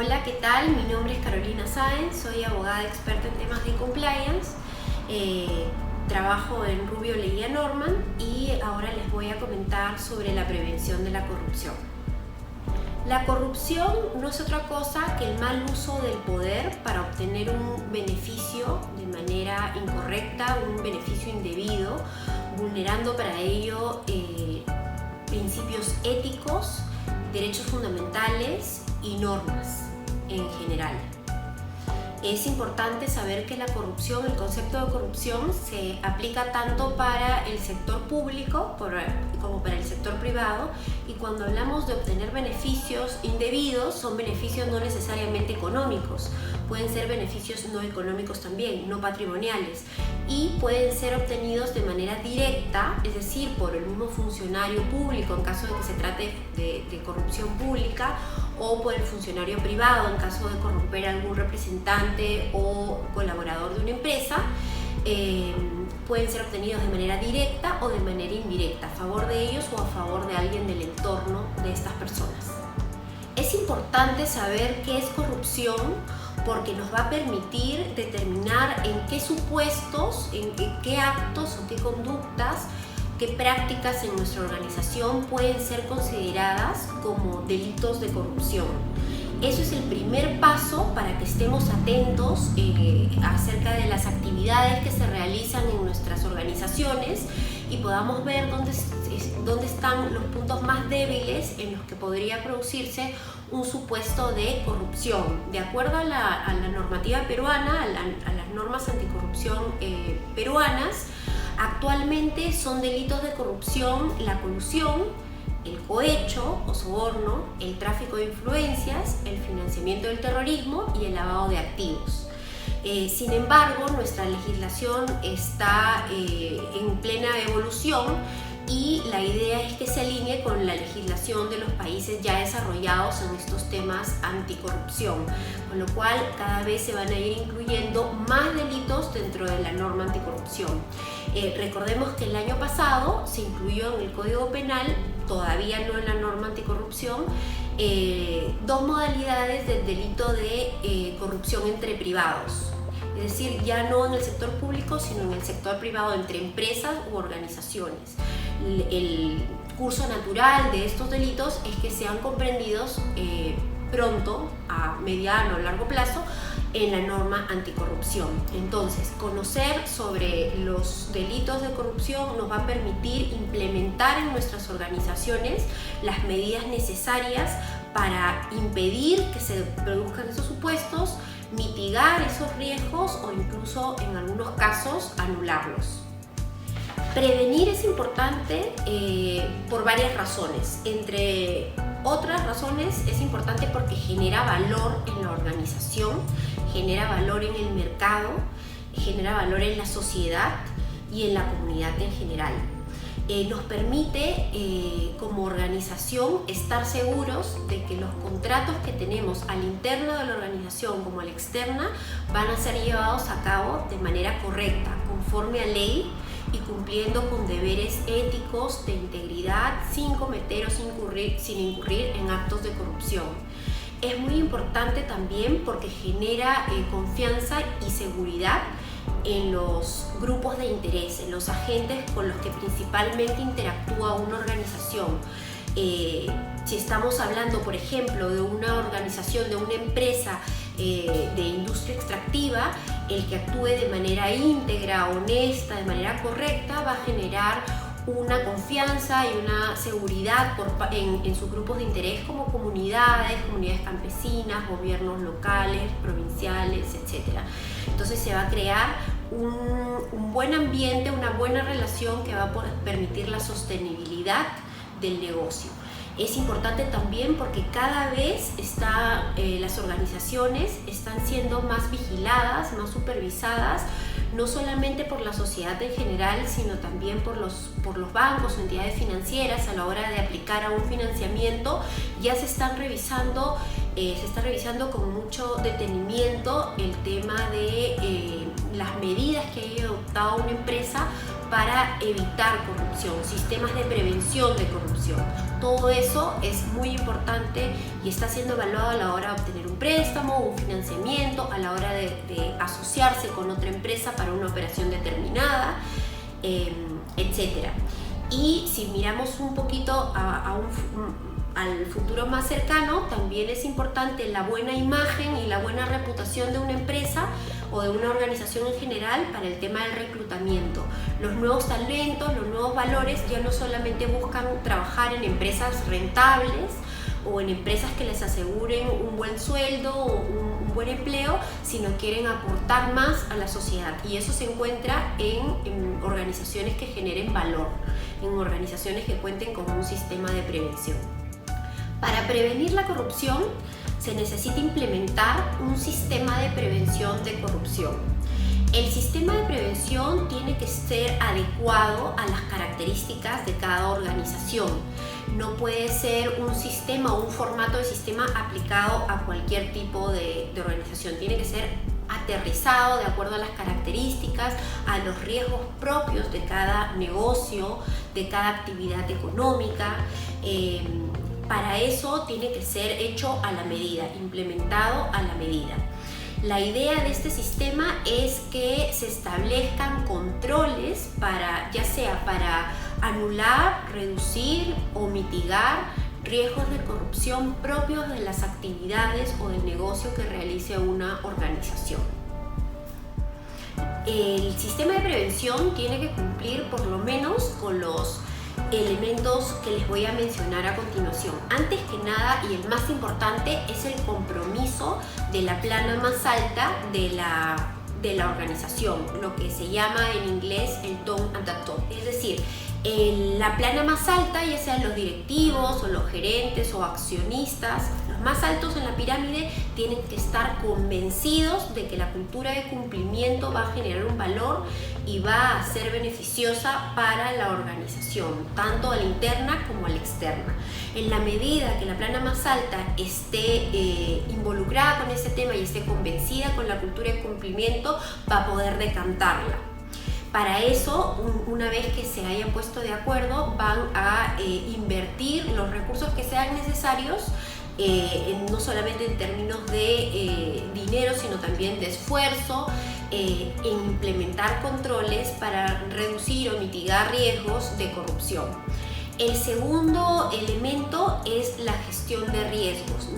Hola, ¿qué tal? Mi nombre es Carolina Sáenz, soy abogada experta en temas de compliance, trabajo en Rubio Leguía Norman y ahora les voy a comentar sobre la prevención de la corrupción. La corrupción no es otra cosa que el mal uso del poder para obtener un beneficio de manera incorrecta, un beneficio indebido, vulnerando para ello principios éticos, derechos fundamentales y normas en general. Es importante saber que la corrupción, el concepto de corrupción se aplica tanto para el sector público como para el sector privado, y cuando hablamos de obtener beneficios indebidos son beneficios no necesariamente económicos, pueden ser beneficios no económicos también, no patrimoniales, y pueden ser obtenidos de manera directa, es decir, por el mismo funcionario público en caso de que se trate de corrupción pública, o por el funcionario privado en caso de corromper a algún representante o colaborador de una empresa. Pueden ser obtenidos de manera directa o de manera indirecta, a favor de ellos o a favor de alguien del entorno de estas personas. Es importante saber qué es corrupción porque nos va a permitir determinar en qué supuestos, en qué actos o qué conductas, qué prácticas en nuestra organización pueden ser consideradas como delitos de corrupción. Eso es el primer paso para que estemos atentos acerca de las actividades que se realizan en nuestras organizaciones y podamos ver dónde están los puntos más débiles en los que podría producirse un supuesto de corrupción. De acuerdo a la normativa peruana, a las normas anticorrupción peruanas, actualmente son delitos de corrupción la colusión, el cohecho o soborno, el tráfico de influencias, el financiamiento del terrorismo y el lavado de activos. Sin embargo, nuestra legislación está en plena evolución y la idea es que se alinee con la legislación de los países ya desarrollados en estos temas anticorrupción, con lo cual cada vez se van a ir incluyendo más delitos dentro de la norma anticorrupción. Recordemos que el año pasado se incluyó en el Código Penal, todavía no en la norma anticorrupción, dos modalidades del delito de corrupción entre privados. Es decir, ya no en el sector público, sino en el sector privado, entre empresas u organizaciones. El curso natural de estos delitos es que sean comprendidos pronto, a mediano o largo plazo, en la norma anticorrupción. Entonces, conocer sobre los delitos de corrupción nos va a permitir implementar en nuestras organizaciones las medidas necesarias para impedir que se produzcan esos supuestos, mitigar esos riesgos o incluso en algunos casos anularlos. Prevenir es importante por varias razones. Entre otras razones es importante porque genera valor en la organización, genera valor en el mercado, genera valor en la sociedad y en la comunidad en general. Nos permite como organización estar seguros de que los contratos que tenemos al interno de la organización como a la externa van a ser llevados a cabo de manera correcta, conforme a ley y cumpliendo con deberes éticos de integridad sin cometer o sin incurrir en actos de corrupción. Es muy importante también porque genera confianza y seguridad en los grupos de interés, en los agentes con los que principalmente interactúa una organización. Si estamos hablando, por ejemplo, de una organización, de una empresa de industria extractiva, el que actúe de manera íntegra, honesta, de manera correcta, va a generar una confianza y una seguridad en sus grupos de interés como comunidades campesinas, gobiernos locales, provinciales, etc. Entonces se va a crear un buen ambiente, una buena relación que va a permitir la sostenibilidad del negocio. Es importante también porque cada vez las organizaciones están siendo más vigiladas, más supervisadas, no solamente por la sociedad en general, sino también por los bancos o entidades financieras a la hora de aplicar a un financiamiento. Ya se está revisando con mucho detenimiento el tema de las medidas que haya adoptado una empresa para evitar corrupción, sistemas de prevención de corrupción. todo eso es muy importante y está siendo evaluado a la hora de obtener un préstamo, un financiamiento, a la hora de asociarse con otra empresa para una operación determinada, etc. Y si miramos un poquito al futuro más cercano, también es importante la buena imagen y la buena reputación de una empresa o de una organización en general para el tema del reclutamiento. Los nuevos talentos, los nuevos valores ya no solamente buscan trabajar en empresas rentables o en empresas que les aseguren un buen sueldo o un buen empleo, sino quieren aportar más a la sociedad, y eso se encuentra en organizaciones que generen valor, en organizaciones que cuenten con un sistema de prevención. Para prevenir la corrupción se necesita implementar un sistema de prevención de corrupción. El sistema de prevención tiene que ser adecuado a las características de cada organización. No puede ser un sistema o un formato de sistema aplicado a cualquier tipo de organización. Tiene que ser aterrizado de acuerdo a las características, a los riesgos propios de cada negocio, de cada actividad económica. Para eso tiene que ser hecho a la medida, implementado a la medida. La idea de este sistema es que se establezcan controles ya sea para anular, reducir o mitigar riesgos de corrupción propios de las actividades o del negocio que realice una organización. El sistema de prevención tiene que cumplir por lo menos con los elementos que les voy a mencionar a continuación. Antes que nada, y el más importante, es el compromiso de la plana más alta de la organización, lo que se llama en inglés el top and the top. Es decir, la plana más alta, ya sean los directivos o los gerentes o accionistas, los más altos en la pirámide, tienen que estar convencidos de que la cultura de cumplimiento va a generar un valor y va a ser beneficiosa para la organización, tanto a la interna como a la externa. En la medida que la plana más alta esté involucrada con ese tema y esté convencida con la cultura de cumplimiento, va a poder decantarla. Para eso, una vez que se hayan puesto de acuerdo, van a invertir los recursos que sean necesarios, no solamente en términos de dinero, sino también de esfuerzo, en implementar controles para reducir o mitigar riesgos de corrupción. El segundo elemento es la gestión de riesgos.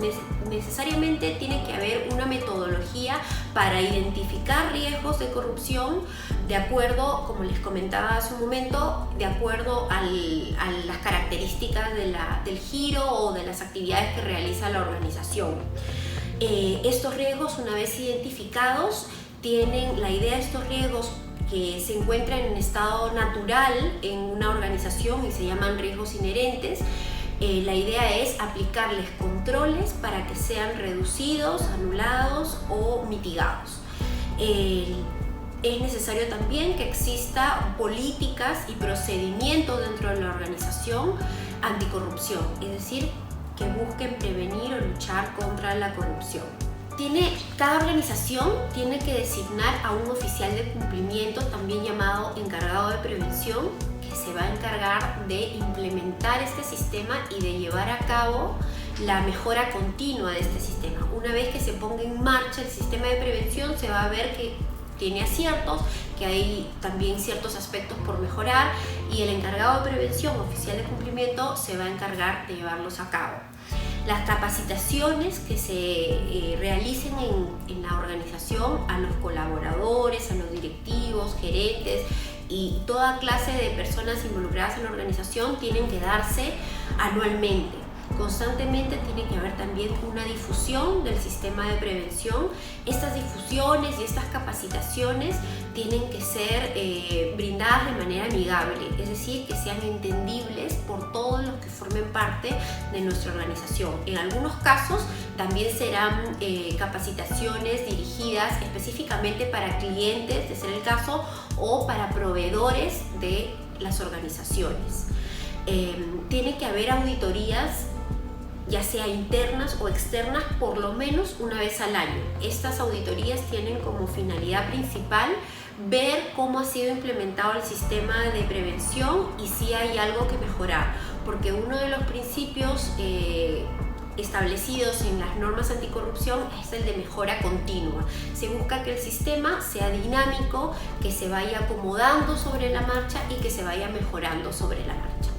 Necesariamente tiene que haber una metodología para identificar riesgos de corrupción de acuerdo, como les comentaba hace un momento, de acuerdo a las características del giro o de las actividades que realiza la organización. Estos riesgos, una vez identificados, la idea de estos riesgos que se encuentran en estado natural en una organización y se llaman riesgos inherentes. La idea es aplicarles controles para que sean reducidos, anulados o mitigados. Es necesario también que exista políticas y procedimientos dentro de la organización anticorrupción, es decir, que busquen prevenir o luchar contra la corrupción. Cada organización tiene que designar a un oficial de cumplimiento, también llamado encargado de prevención, que se va a encargar de implementar este sistema y de llevar a cabo la mejora continua de este sistema. Una vez que se ponga en marcha el sistema de prevención, se va a ver que tiene aciertos, que hay también ciertos aspectos por mejorar, y el encargado de prevención, oficial de cumplimiento, se va a encargar de llevarlos a cabo. Las capacitaciones que se realicen en la organización a los colaboradores, a los directivos, gerentes y toda clase de personas involucradas en la organización tienen que darse anualmente. Constantemente tiene que haber también una difusión del sistema de prevención. Estas difusiones y estas capacitaciones tienen que ser brindadas de manera amigable, es decir, que sean entendibles por todos los que formen parte de nuestra organización. En algunos casos también serán capacitaciones dirigidas específicamente para clientes, de ser el caso, o para proveedores de las organizaciones. Tiene que haber auditorías, ya sea internas o externas, por lo menos una vez al año. Estas auditorías tienen como finalidad principal ver cómo ha sido implementado el sistema de prevención y si hay algo que mejorar. porque uno de los principios establecidos en las normas anticorrupción es el de mejora continua. Se busca que el sistema sea dinámico, que se vaya acomodando sobre la marcha y que se vaya mejorando sobre la marcha.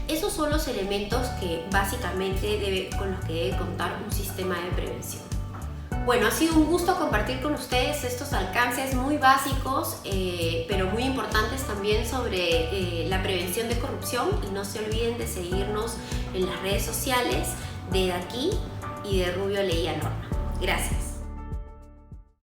Esos son los elementos que básicamente con los que debe contar un sistema de prevención. Bueno, ha sido un gusto compartir con ustedes estos alcances muy básicos, pero muy importantes también sobre la prevención de corrupción, y no se olviden de seguirnos en las redes sociales de Aquí y de Rubio Leía Norma. Gracias.